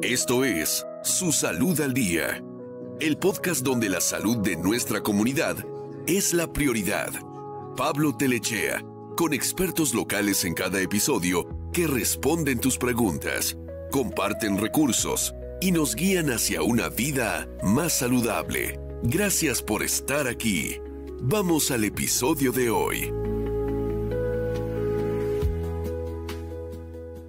Esto es Su Salud al Día, el podcast donde la salud de nuestra comunidad es la prioridad. Pablo Telechea, con expertos locales en cada episodio que responden tus preguntas, comparten recursos y nos guían hacia una vida más saludable. Gracias por estar aquí. Vamos al episodio de hoy.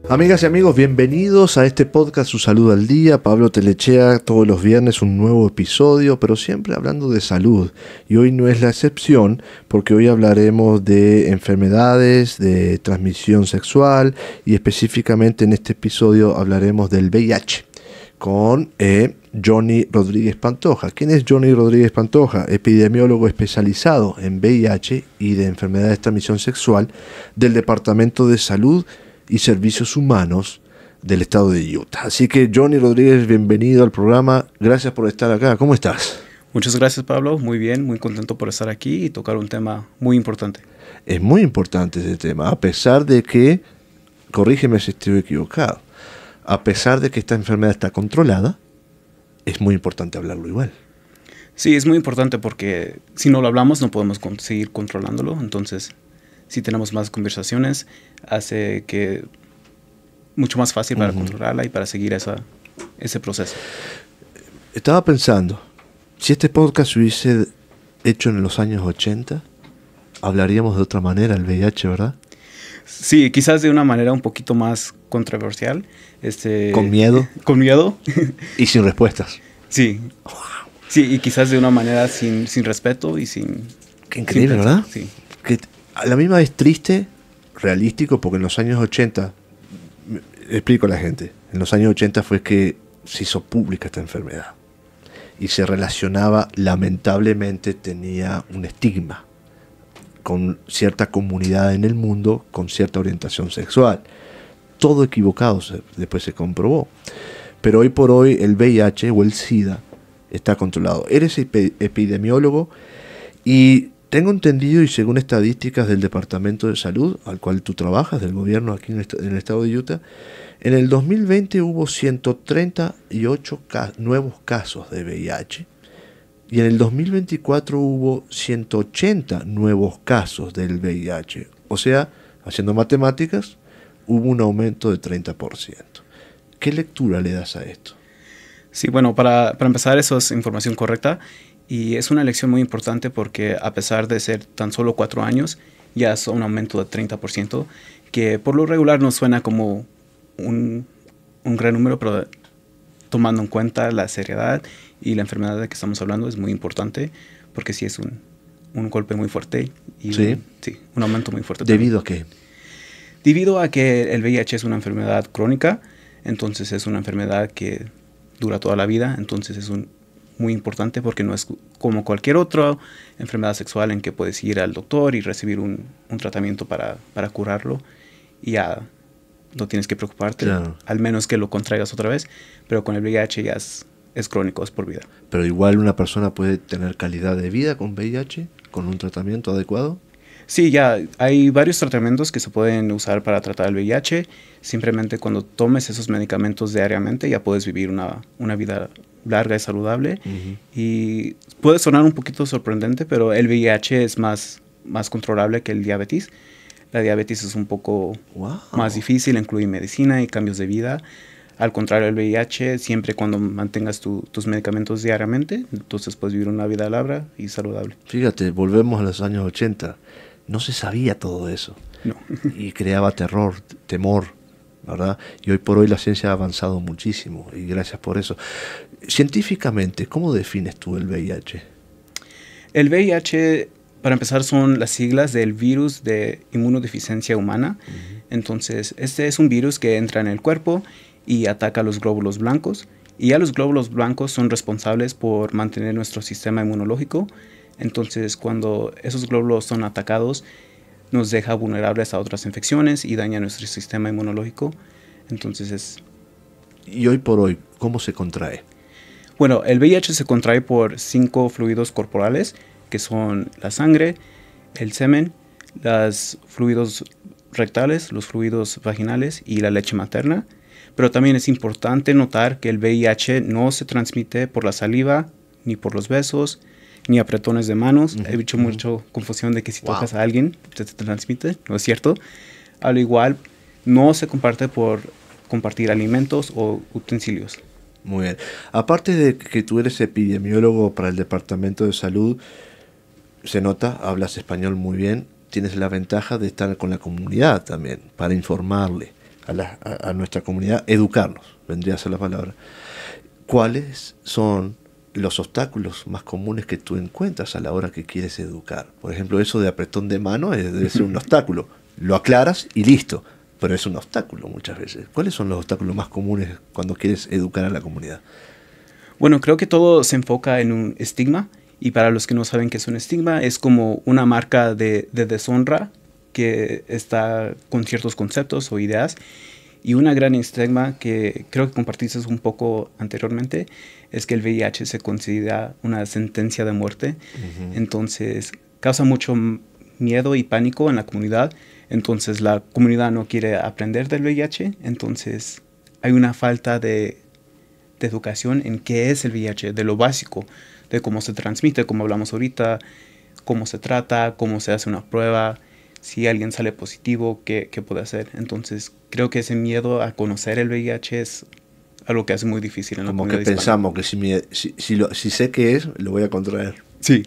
Amigas y amigos, bienvenidos a este podcast Su Salud al Día. Pablo Telechea, todos los viernes un nuevo episodio, pero siempre hablando de salud. Y hoy no es la excepción, porque hoy hablaremos de enfermedades, de transmisión sexual y específicamente en este episodio hablaremos del VIH con Johnny Rodríguez Pantoja. ¿Quién es Johnny Rodríguez Pantoja? Epidemiólogo especializado en VIH y de enfermedades de transmisión sexual del Departamento de Salud y Servicios Humanos del estado de Utah. Así que Johnny Rodríguez, bienvenido al programa. Gracias por estar acá. ¿Cómo estás? Muchas gracias, Pablo. Muy bien, muy contento por estar aquí y tocar un tema muy importante. Es muy importante ese tema, a pesar de que, corrígeme si estoy equivocado, a pesar de que esta enfermedad está controlada, es muy importante hablarlo igual. Sí, es muy importante porque si no lo hablamos no podemos seguir controlándolo. Entonces, si tenemos más conversaciones, hace que mucho más fácil para controlarla y para seguir ese proceso. Estaba pensando, si este podcast se hubiese hecho en los años 80, hablaríamos de otra manera del VIH, ¿verdad? Sí, quizás de una manera un poquito más controversial. ¿Con miedo? Con miedo. Y sin respuestas. Sí. Wow. Sí, y quizás de una manera sin respeto y sin... Qué increíble, ¿verdad? Sí. Que a la misma vez triste, realístico, porque en los años 80, explico a la gente, en los años 80 fue que se hizo pública esta enfermedad y se relacionaba, lamentablemente tenía un estigma con cierta comunidad en el mundo, con cierta orientación sexual. Todo equivocado, después se comprobó. Pero hoy por hoy el VIH o el SIDA está controlado. Eres epidemiólogo y tengo entendido, y según estadísticas del Departamento de Salud, al cual tú trabajas, del gobierno aquí en el estado de Utah, en el 2020 hubo 138 nuevos casos de VIH y en el 2024 hubo 180 nuevos casos del VIH. O sea, haciendo matemáticas, hubo un aumento de 30%. ¿Qué lectura le das a esto? Sí, bueno, para empezar, eso es información correcta. Y es una lección muy importante porque a pesar de ser tan solo 4 años, ya es un aumento de 30%, que por lo regular nos suena como un gran número, pero tomando en cuenta la seriedad y la enfermedad de que estamos hablando es muy importante, porque sí es un golpe muy fuerte y ¿Sí? Un aumento muy fuerte. ¿Debido a qué? Debido a que el VIH es una enfermedad crónica, entonces es una enfermedad que dura toda la vida, entonces es muy importante porque no es como cualquier otra enfermedad sexual en que puedes ir al doctor y recibir un tratamiento para curarlo y ya no tienes que preocuparte, claro, al menos que lo contraigas otra vez, pero con el VIH ya es crónico, es por vida. Pero igual una persona puede tener calidad de vida con VIH, con un tratamiento adecuado. Sí, ya hay varios tratamientos que se pueden usar para tratar el VIH. Simplemente cuando tomes esos medicamentos diariamente ya puedes vivir una vida larga y saludable. Y puede sonar un poquito sorprendente, pero el VIH es más controlable que el diabetes. La diabetes es un poco más difícil, incluye medicina y cambios de vida. Al contrario, el VIH, siempre cuando mantengas tus medicamentos diariamente, entonces puedes vivir una vida larga y saludable. Fíjate, volvemos a los años 80. No se sabía todo eso. No. Y creaba temor, ¿verdad? Y hoy por hoy la ciencia ha avanzado muchísimo y gracias por eso. Científicamente, ¿cómo defines tú el VIH? El VIH, para empezar, son las siglas del virus de inmunodeficiencia humana. Entonces, este es un virus que entra en el cuerpo y ataca a los glóbulos blancos. Y ya los glóbulos blancos son responsables por mantener nuestro sistema inmunológico. Entonces, cuando esos glóbulos son atacados, nos deja vulnerables a otras infecciones y daña nuestro sistema inmunológico. Entonces ¿Y hoy por hoy, cómo se contrae? Bueno, el VIH se contrae por 5 fluidos corporales, que son la sangre, el semen, los fluidos rectales, los fluidos vaginales y la leche materna. Pero también es importante notar que el VIH no se transmite por la saliva, ni por los besos, ni apretones de manos. He visto mucha confusión de que si tocas a alguien se te transmite. No es cierto. Al igual, no se comparte por compartir alimentos o utensilios. Muy bien. Aparte de que tú eres epidemiólogo para el Departamento de Salud, se nota, hablas español muy bien, tienes la ventaja de estar con la comunidad también, para informarle a nuestra comunidad, educarnos, vendría a ser la palabra. ¿Cuáles son los obstáculos más comunes que tú encuentras a la hora que quieres educar? Por ejemplo, eso de apretón de mano debe ser un obstáculo. Lo aclaras y listo, pero es un obstáculo muchas veces. ¿Cuáles son los obstáculos más comunes cuando quieres educar a la comunidad? Bueno, creo que todo se enfoca en un estigma. Y para los que no saben qué es un estigma, es como una marca de deshonra que está con ciertos conceptos o ideas. Y una gran estigma que creo que compartiste un poco anteriormente es que el VIH se considera una sentencia de muerte. Entonces causa mucho miedo y pánico en la comunidad. Entonces la comunidad no quiere aprender del VIH. Entonces hay una falta de educación en qué es el VIH, de lo básico, de cómo se transmite, como hablamos ahorita, cómo se trata, cómo se hace una prueba, si alguien sale positivo, qué puede hacer. Entonces, creo que ese miedo a conocer el VIH es algo que hace muy difícil en la comunidad hispana. Como que pensamos que si sé qué es, lo voy a contraer. Sí.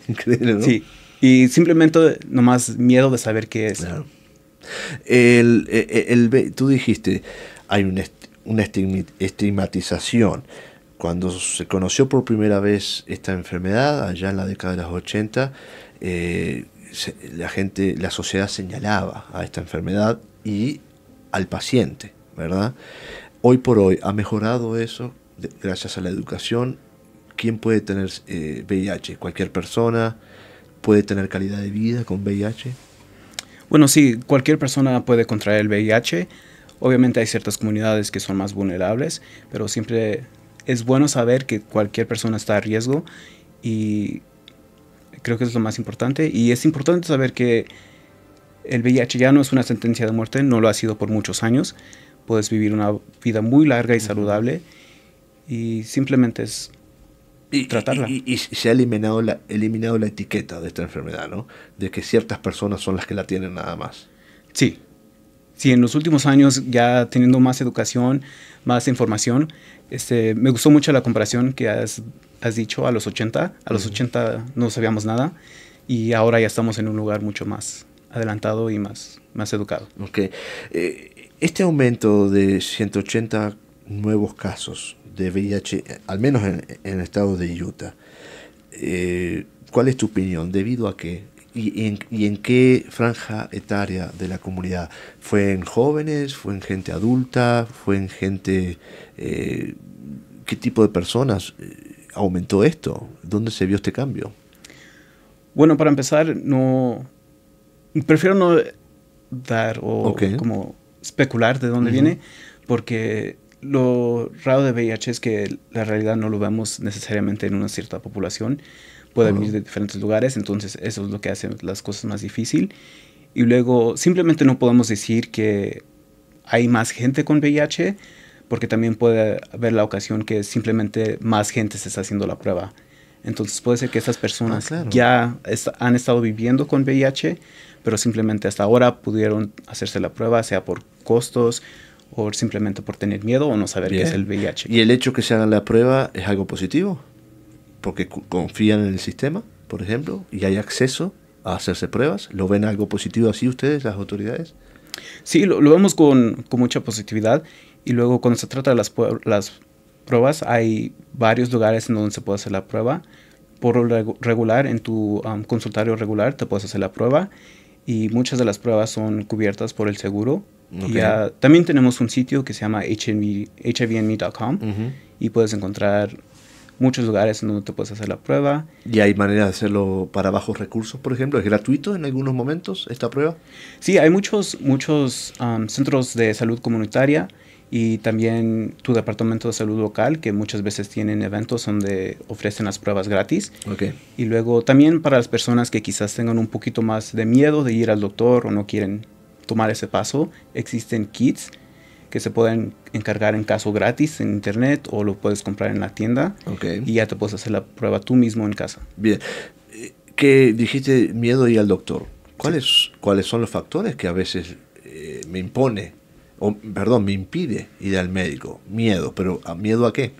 Increíble, ¿no? Sí. Y simplemente nomás miedo de saber qué es. Claro. Tú dijiste, hay una estigmatización. Cuando se conoció por primera vez esta enfermedad, allá en la década de los 80, la sociedad señalaba a esta enfermedad y al paciente, ¿verdad? Hoy por hoy ha mejorado eso gracias a la educación. ¿Quién puede tener VIH? ¿Cualquier persona puede tener calidad de vida con VIH? Bueno, sí, cualquier persona puede contraer el VIH. Obviamente hay ciertas comunidades que son más vulnerables, pero siempre es bueno saber que cualquier persona está a riesgo y creo que eso es lo más importante. Y es importante saber que el VIH ya no es una sentencia de muerte, no lo ha sido por muchos años. Puedes vivir una vida muy larga y saludable y simplemente es tratarla. Y se ha eliminado la etiqueta de esta enfermedad, ¿no? De que ciertas personas son las que la tienen nada más. Sí. Sí, en los últimos años ya teniendo más educación, más información, me gustó mucho la comparación que has dicho a los 80. A los 80 no sabíamos nada y ahora ya estamos en un lugar mucho más adelantado y más educado. Okay. Este aumento de 180 nuevos casos de VIH, al menos en el estado de Utah, ¿cuál es tu opinión? ¿Debido a qué? ¿Y en qué franja etaria de la comunidad? ¿Fue en jóvenes? ¿Fue en gente adulta? ¿Fue en gente... ¿Qué tipo de personas aumentó esto? ¿Dónde se vio este cambio? Bueno, para empezar, prefiero no dar o como especular de dónde viene, porque lo raro de VIH es que la realidad no lo vemos necesariamente en una cierta población. Puede venir de diferentes lugares, entonces eso es lo que hace las cosas más difícil. Y luego simplemente no podemos decir que hay más gente con VIH, porque también puede haber la ocasión que simplemente más gente se está haciendo la prueba. Entonces puede ser que esas personas ya han estado viviendo con VIH, pero simplemente hasta ahora pudieron hacerse la prueba, sea por costos o simplemente por tener miedo o no saber qué es el VIH. ¿Y el hecho que se hagan la prueba es algo positivo? Porque confían en el sistema, por ejemplo, y hay acceso a hacerse pruebas. ¿Lo ven algo positivo así ustedes, las autoridades? Sí, lo vemos con mucha positividad. Y luego cuando se trata de las pruebas, hay varios lugares en donde se puede hacer la prueba. Por lo regular, en tu consultorio regular te puedes hacer la prueba. Y muchas de las pruebas son cubiertas por el seguro. Okay. Y también tenemos un sitio que se llama hivme.com y puedes encontrar muchos lugares en donde te puedes hacer la prueba. ¿Y hay manera de hacerlo para bajos recursos, por ejemplo? ¿Es gratuito en algunos momentos esta prueba? Sí, hay muchos centros de salud comunitaria y también tu departamento de salud local que muchas veces tienen eventos donde ofrecen las pruebas gratis. Okay. Y luego también para las personas que quizás tengan un poquito más de miedo de ir al doctor o no quieren tomar ese paso, existen kits que se pueden encargar en caso gratis en internet o lo puedes comprar en la tienda. Okay. Y ya te puedes hacer la prueba tú mismo en casa. Bien. ¿Qué dijiste? Miedo a ir al doctor. ¿Cuáles son los factores que a veces me impide ir al médico? Miedo, pero ¿miedo a qué?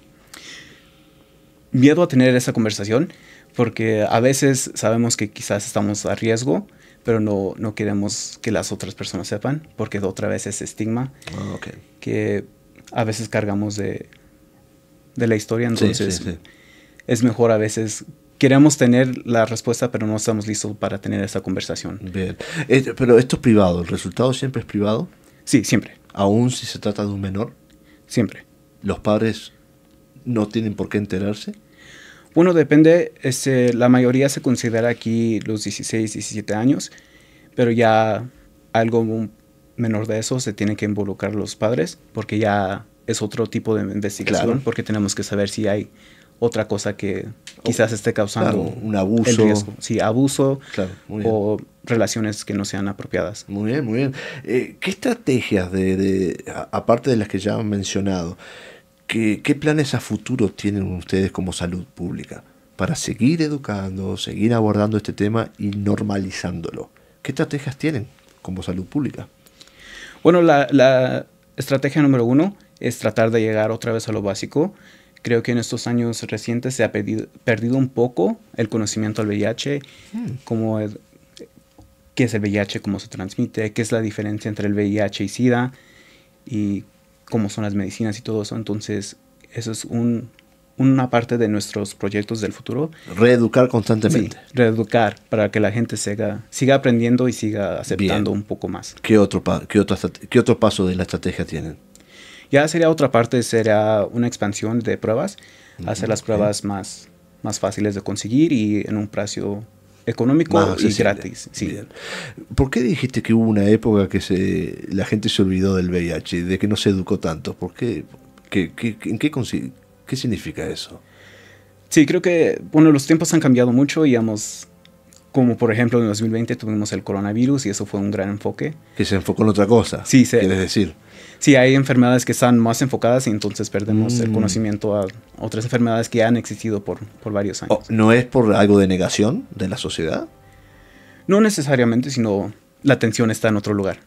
Miedo a tener esa conversación, porque a veces sabemos que quizás estamos a riesgo, pero no queremos que las otras personas sepan, porque otra vez ese estigma que a veces cargamos de la historia. Entonces es mejor a veces, queremos tener la respuesta, pero no estamos listos para tener esa conversación. Bien. Pero esto es privado, ¿el resultado siempre es privado? Sí, siempre. ¿Aún si se trata de un menor? Siempre. ¿Los padres no tienen por qué enterarse? Bueno, depende. La mayoría se considera aquí los 16, 17 años, pero ya algo menor de eso se tiene que involucrar los padres, porque ya es otro tipo de investigación, claro. Porque tenemos que saber si hay otra cosa que quizás esté causando un abuso. El riesgo. Sí, abuso, claro, o relaciones que no sean apropiadas. Muy bien, muy bien. ¿Qué estrategias, aparte de las que ya han mencionado, qué planes a futuro tienen ustedes como salud pública para seguir educando, seguir abordando este tema y normalizándolo? ¿Qué estrategias tienen como salud pública? Bueno, la estrategia número 1 es tratar de llegar otra vez a lo básico. Creo que en estos años recientes se ha perdido un poco el conocimiento del VIH, qué es el VIH, cómo se transmite, qué es la diferencia entre el VIH y SIDA y cómo son las medicinas y todo eso. Entonces, eso es una parte de nuestros proyectos del futuro. Reeducar constantemente. Sí, reeducar para que la gente siga aprendiendo y siga aceptando un poco más. ¿Qué otro paso de la estrategia tienen? Ya sería otra parte, sería una expansión de pruebas, hacer las pruebas más fáciles de conseguir y en un precio económico y gratis. Sí. Bien. ¿Por qué dijiste que hubo una época que la gente se olvidó del VIH, de que no se educó tanto? ¿Por qué? ¿Qué significa eso? Sí, creo que los tiempos han cambiado mucho y como por ejemplo en 2020 tuvimos el coronavirus y eso fue un gran enfoque. Que se enfocó en otra cosa, sí, ¿quieres decir? Sí, hay enfermedades que están más enfocadas y entonces perdemos el conocimiento a otras enfermedades que ya han existido por varios años. ¿No es por algo de negación de la sociedad? No necesariamente, sino la atención está en otro lugar.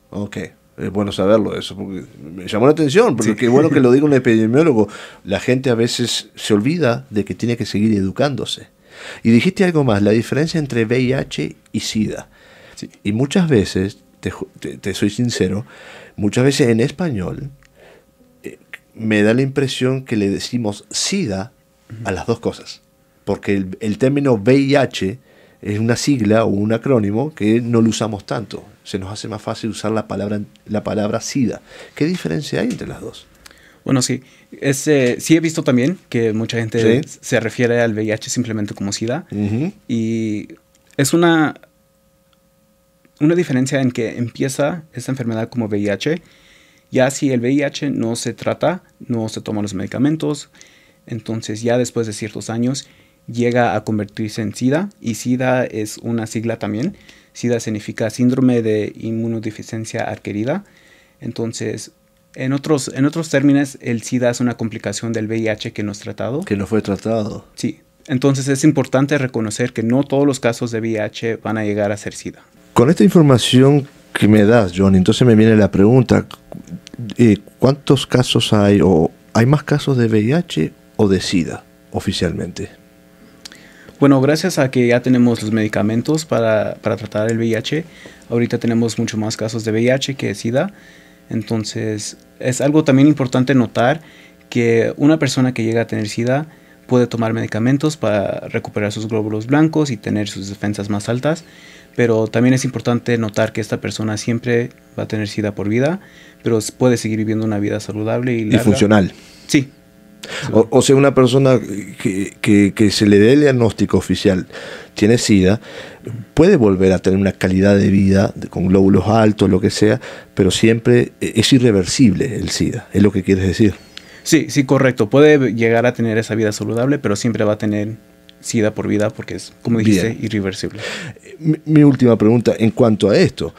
Ok, es bueno saberlo eso, porque me llamó la atención, porque qué bueno que lo diga un epidemiólogo. La gente a veces se olvida de que tiene que seguir educándose. Y dijiste algo más, la diferencia entre VIH y SIDA. Sí. Y muchas veces, te soy sincero, muchas veces en español me da la impresión que le decimos SIDA a las dos cosas. Porque el término VIH es una sigla o un acrónimo que no lo usamos tanto. Se nos hace más fácil usar la palabra SIDA. ¿Qué diferencia hay entre las dos? Bueno, sí. Sí he visto también que mucha gente se refiere al VIH simplemente como SIDA. Y es una diferencia en que empieza esta enfermedad como VIH. Ya si el VIH no se trata, no se toman los medicamentos, entonces ya después de ciertos años llega a convertirse en SIDA. Y SIDA es una sigla también. SIDA significa síndrome de inmunodeficiencia adquirida. Entonces, en otros términos, el SIDA es una complicación del VIH que no es tratado. Que no fue tratado. Sí. Entonces es importante reconocer que no todos los casos de VIH van a llegar a ser SIDA. Con esta información que me das, John, entonces me viene la pregunta, ¿cuántos casos hay? ¿O hay más casos de VIH o de SIDA oficialmente? Bueno, gracias a que ya tenemos los medicamentos para tratar el VIH, ahorita tenemos mucho más casos de VIH que de SIDA. Entonces, es algo también importante notar que una persona que llega a tener SIDA puede tomar medicamentos para recuperar sus glóbulos blancos y tener sus defensas más altas, pero también es importante notar que esta persona siempre va a tener SIDA por vida, pero puede seguir viviendo una vida saludable y larga. Y funcional. Sí. O sea, una persona que se le dé el diagnóstico oficial tiene SIDA, puede volver a tener una calidad de vida con glóbulos altos, lo que sea, pero siempre es irreversible el SIDA, es lo que quieres decir. Sí, correcto. Puede llegar a tener esa vida saludable, pero siempre va a tener SIDA por vida porque es, como dijiste, irreversible. Mi última pregunta en cuanto a esto.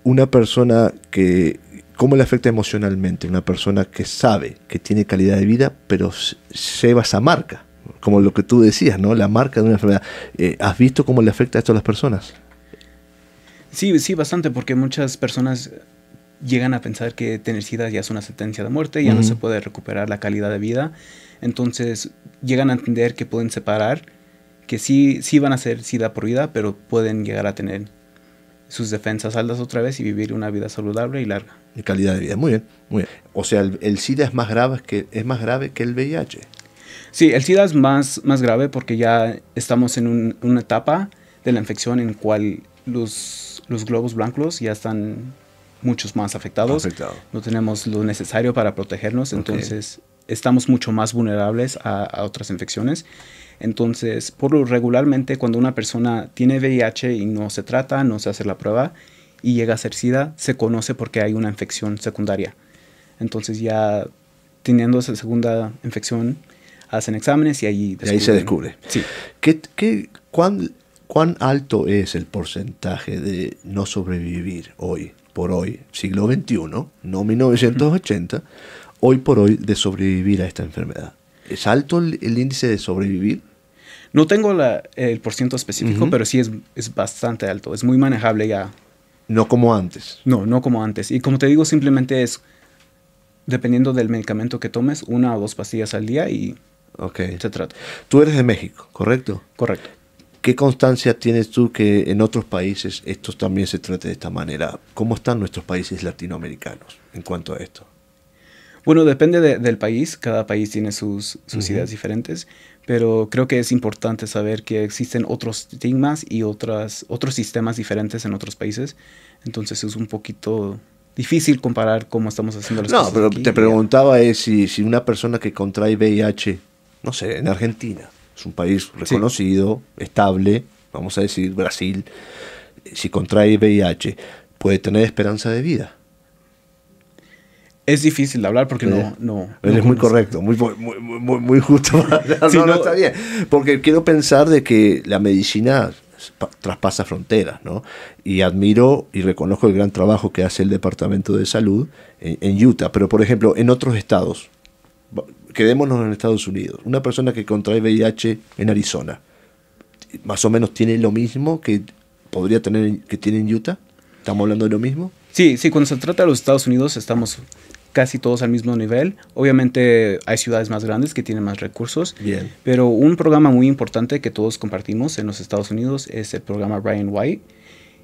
Una persona que ¿Cómo le afecta emocionalmente a una persona que sabe que tiene calidad de vida, pero lleva esa marca? Como lo que tú decías, ¿no? La marca de una enfermedad. ¿Has visto cómo le afecta esto a las personas? Sí, sí, bastante, porque muchas personas llegan a pensar que tener SIDA ya es una sentencia de muerte, ya no se puede recuperar la calidad de vida. Entonces llegan a entender que pueden separar, que sí van a ser SIDA por vida, pero pueden llegar a tener sus defensas altas otra vez y vivir una vida saludable y larga. De calidad de vida, muy bien, muy bien. O sea, el SIDA es más grave que el VIH. Sí, el SIDA es más grave porque ya estamos en una etapa de la infección en cual los glóbulos blancos ya están muchos más afectados. No tenemos lo necesario para protegernos, entonces estamos mucho más vulnerables a otras infecciones. Entonces, regularmente cuando una persona tiene VIH y no se trata, no se hace la prueba y llega a ser SIDA, se conoce porque hay una infección secundaria. Entonces ya teniendo esa segunda infección, hacen exámenes y ahí se descubre. Sí. ¿Cuán alto es el porcentaje de no sobrevivir hoy por hoy, siglo XXI, no 1980, hoy por hoy, de sobrevivir a esta enfermedad? ¿Es alto el índice de sobrevivir? No tengo el porciento específico, pero sí es bastante alto. Es muy manejable ya. No como antes. No como antes. Y como te digo, simplemente es, dependiendo del medicamento que tomes, 1 o 2 pastillas al día y se trata. Tú eres de México, ¿correcto? Correcto. ¿Qué constancia tienes tú que en otros países esto también se trate de esta manera? ¿Cómo están nuestros países latinoamericanos en cuanto a esto? Bueno, depende del país. Cada país tiene sus ideas diferentes. Pero creo que es importante saber que existen otros estigmas y otros sistemas diferentes en otros países. Entonces es un poquito difícil comparar cómo estamos haciendo las cosas. No, pero aquí. te preguntaba si una persona que contrae VIH, no sé, en Argentina, es un país reconocido, estable, vamos a decir Brasil, si contrae VIH, ¿puede tener esperanza de vida? Es difícil de hablar porque no. Eres muy correcto, muy justo. No, está bien. Porque quiero pensar de que la medicina traspasa fronteras, ¿no? Y admiro y reconozco el gran trabajo que hace el Departamento de Salud en Utah. Pero, por ejemplo, en otros estados, quedémonos en Estados Unidos, una persona que contrae VIH en Arizona, ¿más o menos tiene lo mismo que podría tener, que tiene en Utah? ¿Estamos hablando de lo mismo? Sí, cuando se trata de los Estados Unidos estamos casi todos al mismo nivel. Obviamente hay ciudades más grandes que tienen más recursos. Bien. Pero un programa muy importante que todos compartimos en los Estados Unidos es el programa Ryan White.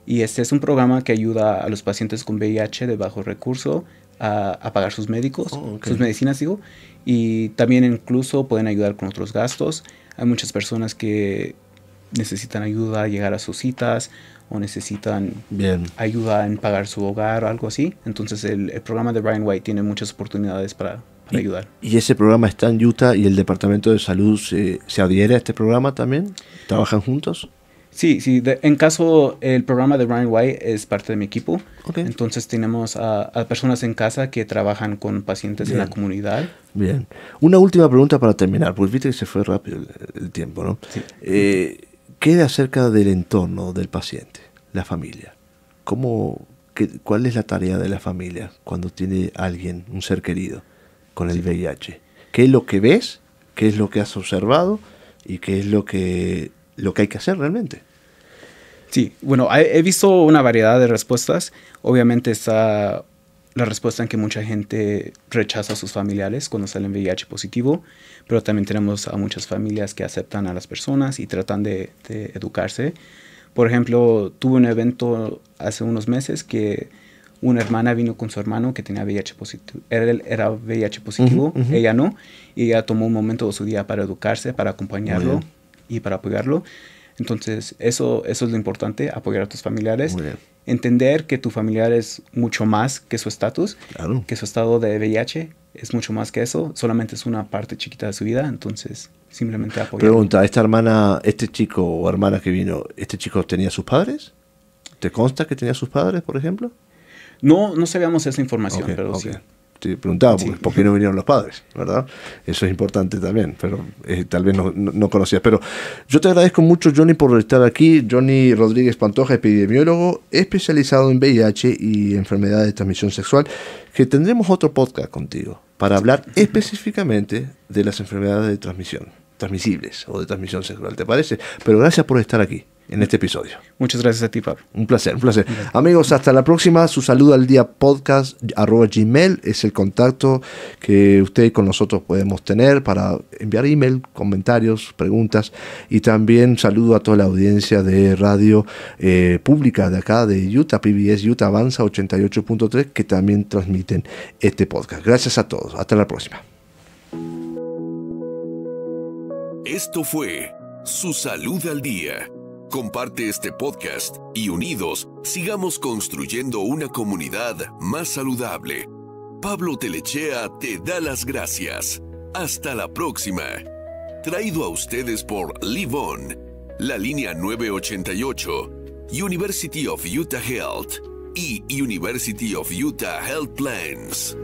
Y este es un programa que ayuda a los pacientes con VIH de bajo recurso a pagar sus médicos, sus medicinas, digo. Y también incluso pueden ayudar con otros gastos. Hay muchas personas que necesitan ayuda a llegar a sus citas o necesitan ayuda en pagar su hogar o algo así. Entonces el programa de Ryan White tiene muchas oportunidades para ayudar. ¿Y ese programa está en Utah y el Departamento de Salud se adhiere a este programa también? ¿Trabajan juntos? Sí. En caso, el programa de Ryan White es parte de mi equipo. Entonces tenemos a personas en casa que trabajan con pacientes en la comunidad. Bien. Una última pregunta para terminar, pues viste que se fue rápido el tiempo, ¿no? Sí. ¿Qué acerca del entorno del paciente, la familia? ¿Cuál es la tarea de la familia cuando tiene alguien, un ser querido, con el VIH? ¿Qué es lo que ves? ¿Qué es lo que has observado? ¿Y qué es lo que hay que hacer realmente? Sí, bueno, he visto una variedad de respuestas. Obviamente está la respuesta en que mucha gente rechaza a sus familiares cuando salen VIH positivo, pero también tenemos a muchas familias que aceptan a las personas y tratan de educarse. Por ejemplo, tuve un evento hace unos meses que una hermana vino con su hermano que tenía VIH positivo. Él era VIH positivo, ella no, y ella tomó un momento de su día para educarse, para acompañarlo y para apoyarlo. Entonces, eso es lo importante, apoyar a tus familiares. Entender que tu familiar es mucho más que su estatus, que su estado de VIH es mucho más que eso, solamente es una parte chiquita de su vida, entonces simplemente apoyar. Pregunta, ¿esta hermana, este chico o hermana que vino, este chico tenía sus padres? ¿Te consta que tenía sus padres, por ejemplo? No sabíamos esa información, pero sí. te preguntaba, Sí. ¿por qué no vinieron los padres? ¿Verdad? Eso es importante también, pero tal vez no conocías. Pero yo te agradezco mucho, Johnny, por estar aquí. Johnny Rodríguez Pantoja, epidemiólogo especializado en VIH y enfermedades de transmisión sexual, que tendremos otro podcast contigo para hablar específicamente de las enfermedades de transmisibles o de transmisión sexual, ¿te parece? Pero gracias por estar aquí en este episodio. Muchas gracias a ti, Pablo. Un placer, un placer. Amigos, hasta la próxima. Su salud al día podcast @gmail es el contacto que usted con nosotros podemos tener para enviar email, comentarios, preguntas, y también saludo a toda la audiencia de radio pública de acá de Utah, PBS Utah Avanza 88.3, que también transmiten este podcast. Gracias a todos. Hasta la próxima. Esto fue Su Salud al Día. Comparte este podcast y unidos sigamos construyendo una comunidad más saludable. Pablo Telechea te da las gracias. Hasta la próxima. Traído a ustedes por Live On, la línea 988, University of Utah Health y University of Utah Health Plans.